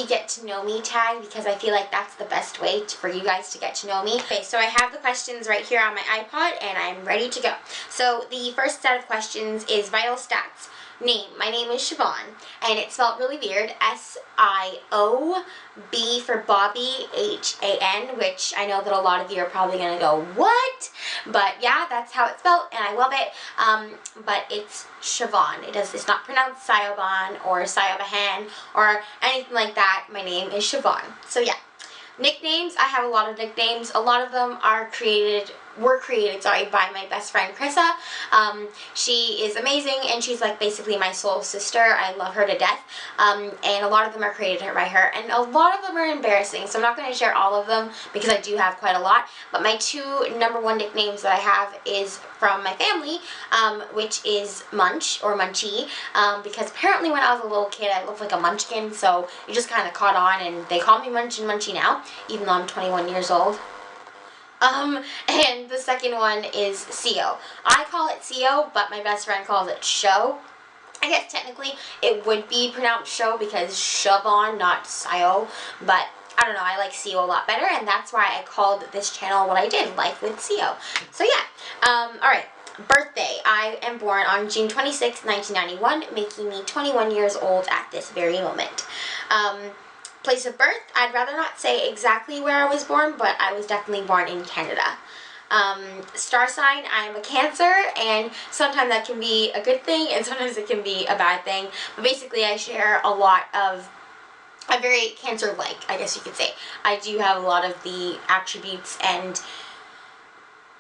Maybe Get to Know Me tag, because I feel like that's the best way for you guys to get to know me. Okay, so I have the questions right here on my iPod and I'm ready to go. So the first set of questions is vital stats. Name. My name is Siobhan, and it's spelled really weird. S-I-O, B for Bobby, H-A-N, which I know that a lot of you are probably going to go, what? But yeah, that's how it's spelled, and I love it. But it's Siobhan. It's not pronounced Siobhan or Siobahan or anything like that. My name is Siobhan. So yeah. Nicknames, I have a lot of nicknames. A lot of them were created by my best friend Krissa. She is amazing, and she's like basically my soul sister. I love her to death. And a lot of them are created by her, and a lot of them are embarrassing, so I'm not going to share all of them because I do have quite a lot. But my two #1 nicknames that I have is from my family, which is Munch or Munchie, because apparently when I was a little kid I looked like a munchkin, so it just kind of caught on, and they call me Munch and Munchie now, even though I'm 21 years old. And the second one is Sio. I call it Sio, but my best friend calls it Show. I guess technically it would be pronounced Show because Siobhan, not Sio, but I don't know, I like Sio a lot better, and that's why I called this channel what I did, Life with Sio. So yeah, alright. Birthday. I am born on June 26, 1991, making me 21 years old at this very moment. Place of birth, I'd rather not say exactly where I was born, but I was definitely born in Canada. Star sign, I am a Cancer, and sometimes that can be a good thing, and sometimes it can be a bad thing. But basically, I share a lot of, I'm very Cancer-like, I guess you could say. I do have a lot of the attributes and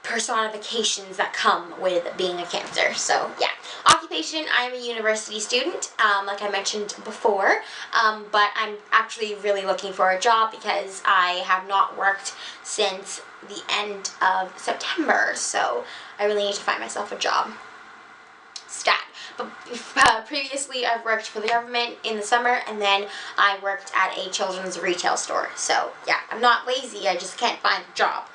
personifications that come with being a Cancer. So yeah. Occupation, I am a university student, like I mentioned before, but I'm actually really looking for a job because I have not worked since the end of September, so I really need to find myself a job. Stat. But previously I've worked for the government in the summer, and then I worked at a children's retail store. So yeah, I'm not lazy, I just can't find a job.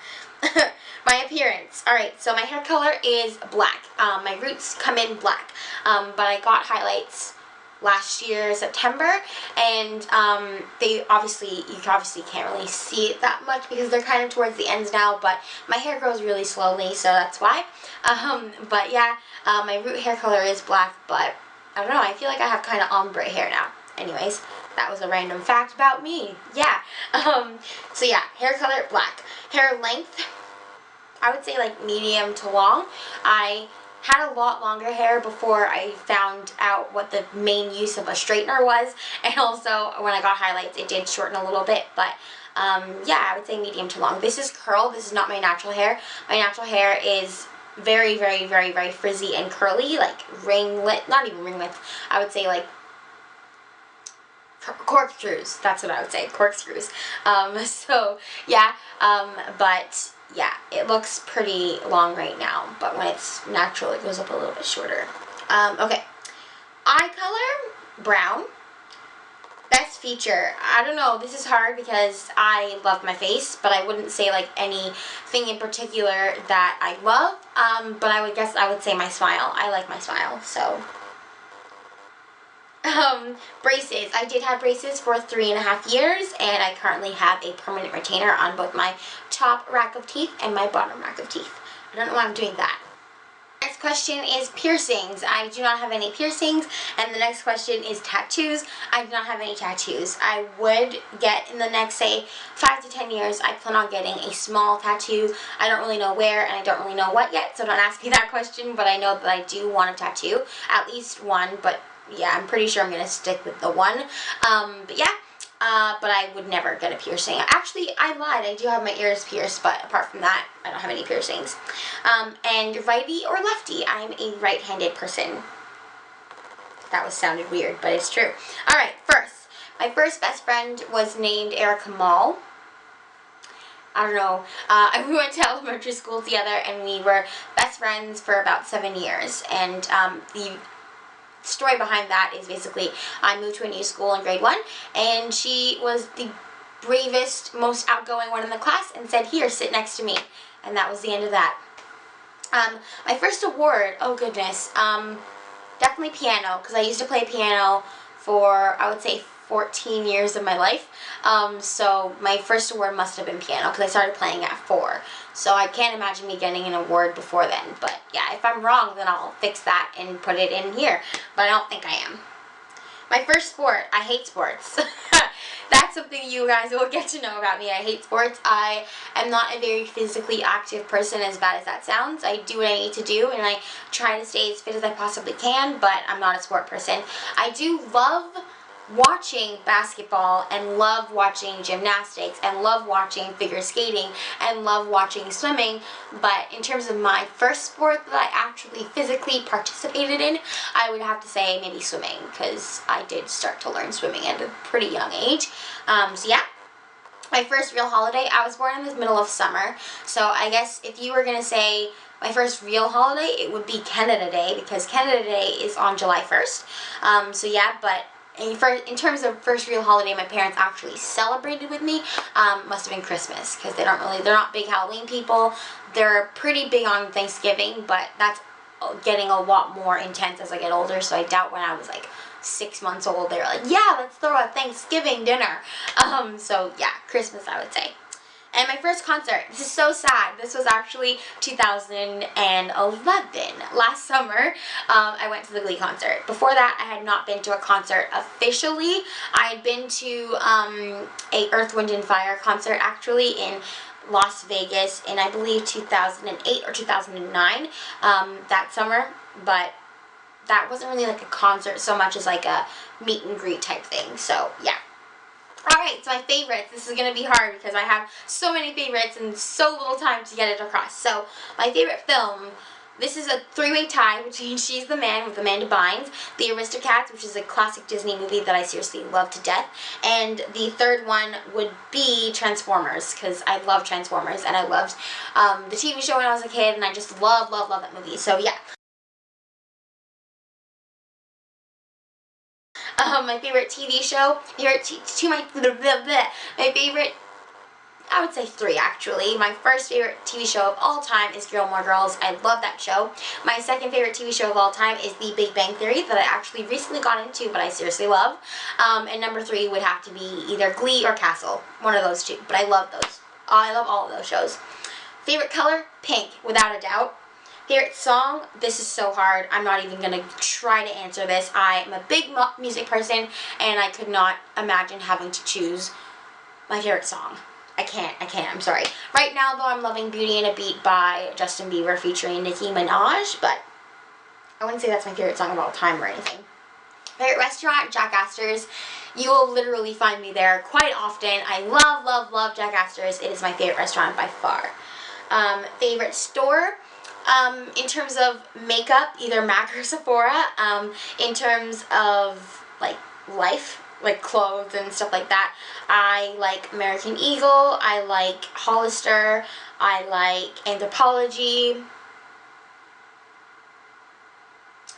My appearance. Alright, so my hair color is black. My roots come in black. But I got highlights last year, September, and you obviously can't really see it that much because they're kind of towards the ends now, but my hair grows really slowly, so that's why. But yeah, my root hair color is black, but I don't know, I feel like I have kind of ombre hair now. Anyways, that was a random fact about me. Yeah. So yeah, hair color, black. Hair length, I would say like medium to long. I had a lot longer hair before I found out what the main use of a straightener was, and also when I got highlights it did shorten a little bit, but yeah, I would say medium to long. This is curl, this is not my natural hair. My natural hair is very, very, very, very frizzy and curly, like ringlet, not even ringlets, I would say like corkscrews, that's what I would say, corkscrews. So yeah, but yeah, it looks pretty long right now, but when it's natural it goes up a little bit shorter. Okay, eye color, brown. Best feature, I don't know, this is hard because I love my face, but I wouldn't say like anything in particular that I love, but I would say my smile. I like my smile, so. Braces. I did have braces for 3.5 years, and I currently have a permanent retainer on both my top rack of teeth and my bottom rack of teeth. I don't know why I'm doing that. Next question is piercings. I do not have any piercings. And the next question is tattoos. I do not have any tattoos. I would get in the next, say, 5 to 10 years, I plan on getting a small tattoo. I don't really know where, and I don't really know what yet, so don't ask me that question, but I know that I do want a tattoo. At least one, but yeah, I'm pretty sure I'm going to stick with the one. But yeah, but I would never get a piercing. Actually, I lied. I do have my ears pierced, but apart from that, I don't have any piercings. And righty or lefty? I'm a right-handed person. That sounded weird, but it's true. Alright, first. My first best friend was named Erica Mall. I don't know. We went to elementary school together, and we were best friends for about 7 years. And the story behind that is basically I moved to a new school in grade 1, and she was the bravest, most outgoing one in the class and said, "Here, sit next to me." And that was the end of that. My first award, oh goodness, definitely piano, because I used to play piano for, I would say, 14 years of my life. So my first award must have been piano because I started playing at 4. So I can't imagine me getting an award before then. But yeah, if I'm wrong, then I'll fix that and put it in here. But I don't think I am. My first sport, I hate sports. That's something you guys will get to know about me. I hate sports. I am not a very physically active person, as bad as that sounds. I do what I need to do, and I try to stay as fit as I possibly can, but I'm not a sport person. I do love watching basketball and love watching gymnastics and love watching figure skating and love watching swimming, but in terms of my first sport that I actually physically participated in, I would have to say maybe swimming, because I did start to learn swimming at a pretty young age. So yeah. My first real holiday, I was born in the middle of summer, so I guess if you were going to say my first real holiday, it would be Canada Day, because Canada Day is on July 1st. So yeah, but in terms of first real holiday my parents actually celebrated with me, must have been Christmas, because they're not big Halloween people. They're pretty big on Thanksgiving, but that's getting a lot more intense as I get older, so I doubt when I was like 6 months old they were like, yeah, let's throw a Thanksgiving dinner. So yeah, Christmas I would say. And my first concert, this is so sad, this was actually 2011, last summer. I went to the Glee concert. Before that, I had not been to a concert officially. I had been to a Earth, Wind & Fire concert actually in Las Vegas in, I believe, 2008 or 2009, that summer, but that wasn't really like a concert so much as like a meet and greet type thing, so yeah. Alright, so my favorites. This is going to be hard because I have so many favorites and so little time to get it across. So, my favorite film, this is a three-way tie between She's the Man with Amanda Bynes, The Aristocats, which is a classic Disney movie that I seriously love to death, and the third one would be Transformers, because I love Transformers, and I loved the TV show when I was a kid, and I just love that movie. So, yeah. My favorite TV show, my favorite, I would say 3 actually. My first favorite TV show of all time is Gilmore Girls. I love that show. My second favorite TV show of all time is The Big Bang Theory, that I actually recently got into, but I seriously love. And number 3 would have to be either Glee or Castle, one of those 2, but I love those. I love all of those shows. Favorite color? Pink, without a doubt. Favorite song? This is so hard. I'm not even going to try to answer this. I am a big music person, and I could not imagine having to choose my favorite song. I can't. I'm sorry. Right now, though, I'm loving Beauty and a Beat by Justin Bieber featuring Nicki Minaj, but I wouldn't say that's my favorite song of all time or anything. Favorite restaurant? Jack Astor's. You will literally find me there quite often. I love Jack Astor's. It is my favorite restaurant by far. Favorite store? In terms of makeup, either MAC or Sephora. In terms of like life, like clothes and stuff like that, I like American Eagle, I like Hollister, I like Anthropologie.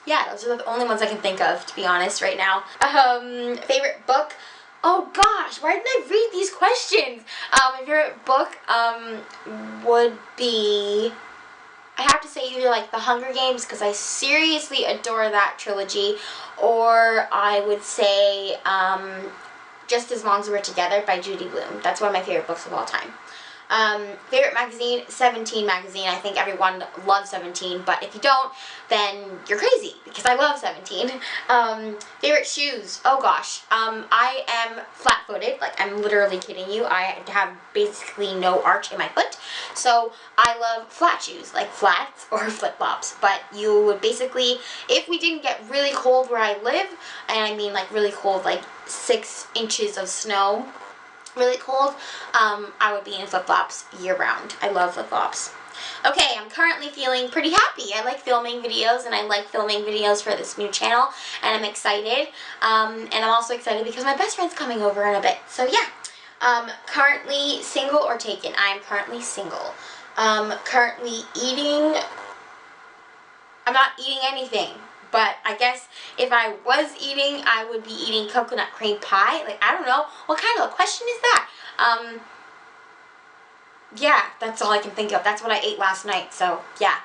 Yeah, those are the only ones I can think of, to be honest, right now. Favorite book? Oh gosh, why didn't I read these questions? My favorite book would be, I have to say either like The Hunger Games, because I seriously adore that trilogy, or I would say Just As Long As We're Together by Judy Blume. That's one of my favorite books of all time. Favorite magazine? 17 magazine. I think everyone loves 17, but if you don't, then you're crazy, because I love 17. Favorite shoes? Oh gosh. I am flat-footed. Like, I'm literally kidding you. I have basically no arch in my foot. So I love flat shoes, like flats or flip-flops. But you would basically, if we didn't get really cold where I live, and I mean like really cold, like 6 inches of snow, really cold, I would be in flip-flops year-round. I love flip-flops. Okay, I'm currently feeling pretty happy. I like filming videos, and I like filming videos for this new channel, and I'm excited. And I'm also excited because my best friend's coming over in a bit. So yeah. Currently single or taken? I am currently single. Currently eating, I'm not eating anything. But I guess if I was eating, I would be eating coconut cream pie. Like, I don't know. What kind of a question is that? Yeah, that's all I can think of. That's what I ate last night, so yeah.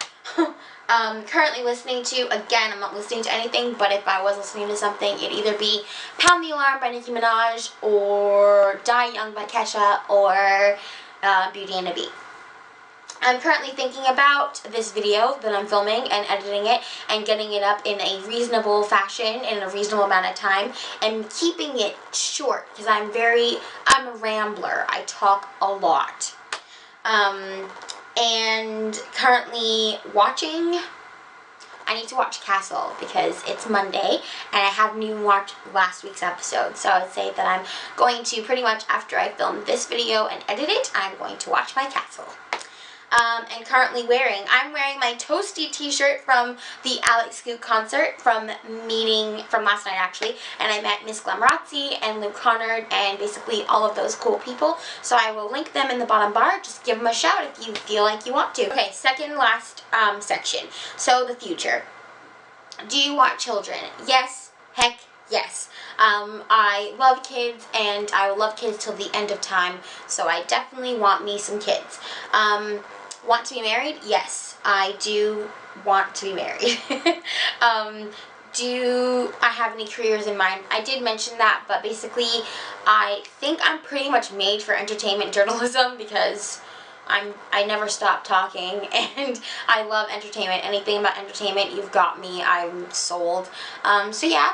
Currently listening to, again, I'm not listening to anything, but if I was listening to something, it'd either be Pound the Alarm by Nicki Minaj, or Die Young by Kesha, or Beauty and the Beat. I'm currently thinking about this video that I'm filming and editing it and getting it up in a reasonable fashion in a reasonable amount of time and keeping it short because I'm a rambler. I talk a lot. And currently watching, I need to watch Castle because it's Monday and I haven't even watched last week's episode. So I would say that I'm going to, pretty much after I film this video and edit it, I'm going to watch my Castle. And currently I'm wearing my Toasty t-shirt from the Alex Scoop concert from last night actually, and I met Miss Glamorazzi and Luke Connard and basically all of those cool people, so I will link them in the bottom bar. Just give them a shout if you feel like you want to. Okay, second last section, so the future. Do you want children? Yes, heck yes. I love kids and I will love kids till the end of time, so I definitely want me some kids. Want to be married? Yes, I do want to be married. Do I have any careers in mind? I did mention that, but basically I think I'm pretty much made for entertainment journalism because I never stop talking and I love entertainment. Anything about entertainment, you've got me. I'm sold. So yeah.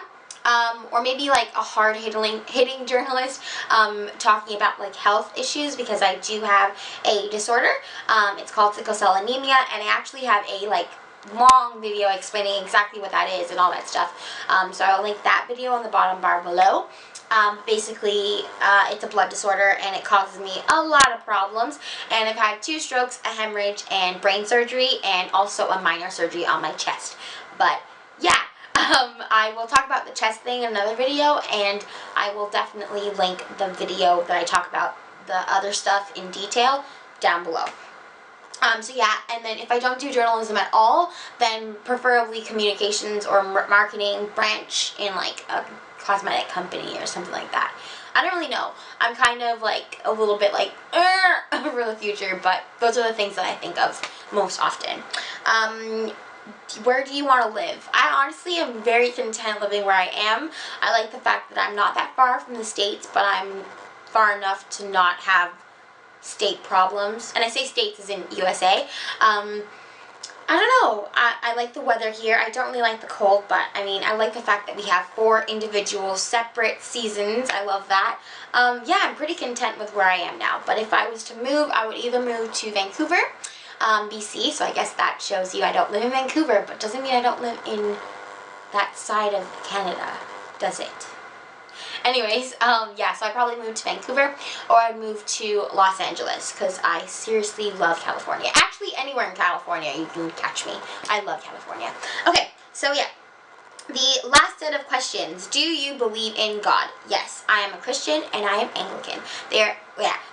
Or maybe like a hard-hitting journalist talking about like health issues because I do have a disorder. It's called sickle cell anemia, and I actually have a like long video explaining exactly what that is and all that stuff. So I'll link that video on the bottom bar below. Basically, it's a blood disorder and it causes me a lot of problems, and I've had 2 strokes, a hemorrhage, and brain surgery, and also a minor surgery on my chest. But yeah. I will talk about the chest thing in another video, and I will definitely link the video that I talk about the other stuff in detail down below. So yeah, and then if I don't do journalism at all, then preferably communications or marketing branch in like a cosmetic company or something like that. I don't really know. I'm kind of like a little bit like over the future, but those are the things that I think of most often. Where do you want to live? I honestly am very content living where I am. I like the fact that I'm not that far from the States, but I'm far enough to not have state problems. And I say states as in USA. I don't know. I like the weather here. I don't really like the cold, but I mean, I like the fact that we have 4 individual separate seasons. I love that. Yeah, I'm pretty content with where I am now. But if I was to move, I would either move to Vancouver, BC, so I guess that shows you I don't live in Vancouver, but doesn't mean I don't live in that side of Canada, does it? Anyways, yeah, so I'd probably move to Vancouver, or I'd move to Los Angeles, because I seriously love California. Actually, anywhere in California you can catch me. I love California. Okay, so yeah. The last set of questions. Do you believe in God? Yes, I am a Christian and I am Anglican. Yeah,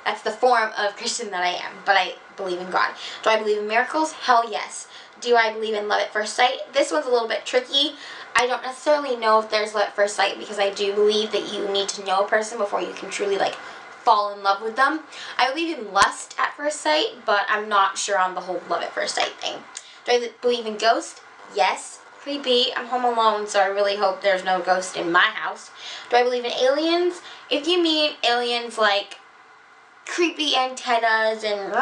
that's the form of Christian that I am, but I believe in God. Do I believe in miracles? Hell yes. Do I believe in love at first sight? This one's a little bit tricky. I don't necessarily know if there's love at first sight because I do believe that you need to know a person before you can truly like fall in love with them. I believe in lust at first sight, but I'm not sure on the whole love at first sight thing. Do I believe in ghosts? Yes. Creepy. I'm home alone, so I really hope there's no ghost in my house. Do I believe in aliens? If you mean aliens like creepy antennas and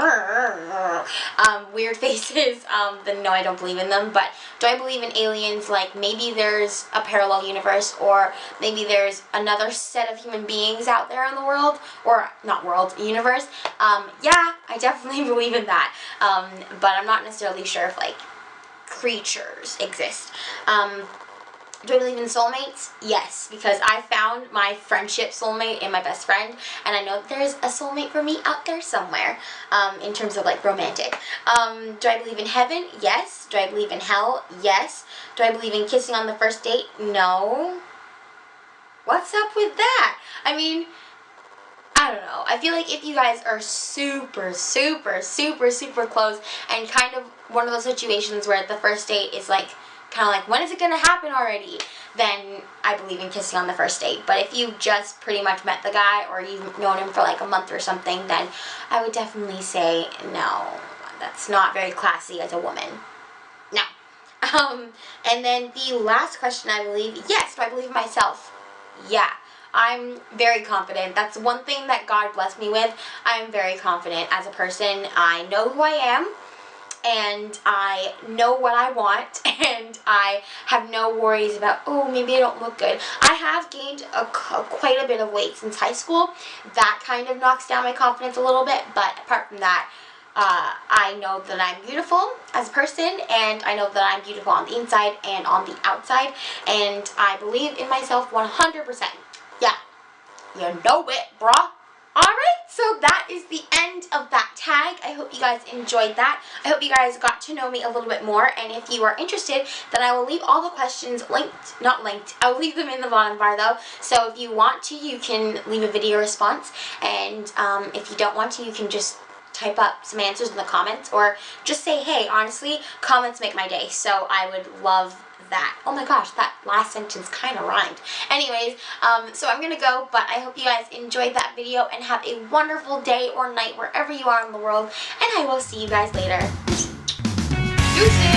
weird faces, then no, I don't believe in them. But do I believe in aliens like maybe there's a parallel universe, or maybe there's another set of human beings out there in the world, or not world, universe? Yeah, I definitely believe in that. But I'm not necessarily sure if like creatures exist. Do I believe in soulmates? Yes, because I found my friendship soulmate in my best friend, and I know that there's a soulmate for me out there somewhere, in terms of like romantic. Do I believe in heaven? Yes. Do I believe in hell? Yes. Do I believe in kissing on the first date? No. What's up with that? I mean, I don't know. I feel like if you guys are super, super, super, super close and kind of one of those situations where the first date is like, kind of like, when is it going to happen already? Then I believe in kissing on the first date. But if you just pretty much met the guy or you've known him for like a month or something, then I would definitely say no. That's not very classy as a woman. No. And then the last question, I believe, yes, do I believe in myself? Yeah. I'm very confident. That's one thing that God blessed me with. I'm very confident as a person. I know who I am, and I know what I want, and I have no worries about, oh, maybe I don't look good. I have gained quite a bit of weight since high school. That kind of knocks down my confidence a little bit, but apart from that, I know that I'm beautiful as a person, and I know that I'm beautiful on the inside and on the outside, and I believe in myself 100%. Yeah, you know it, brah. Alright, so that is the end of that tag. I hope you guys enjoyed that. I hope you guys got to know me a little bit more, and if you are interested, then I will leave all the questions not linked, I will leave them in the bottom bar though, so if you want to, you can leave a video response, and if you don't want to, you can just type up some answers in the comments, or just say, hey, honestly, comments make my day, so I would love that. Oh my gosh, that last sentence kind of rhymed. Anyways, so I'm gonna go, but I hope you guys enjoyed that video and have a wonderful day or night wherever you are in the world, and I will see you guys later. Deuces!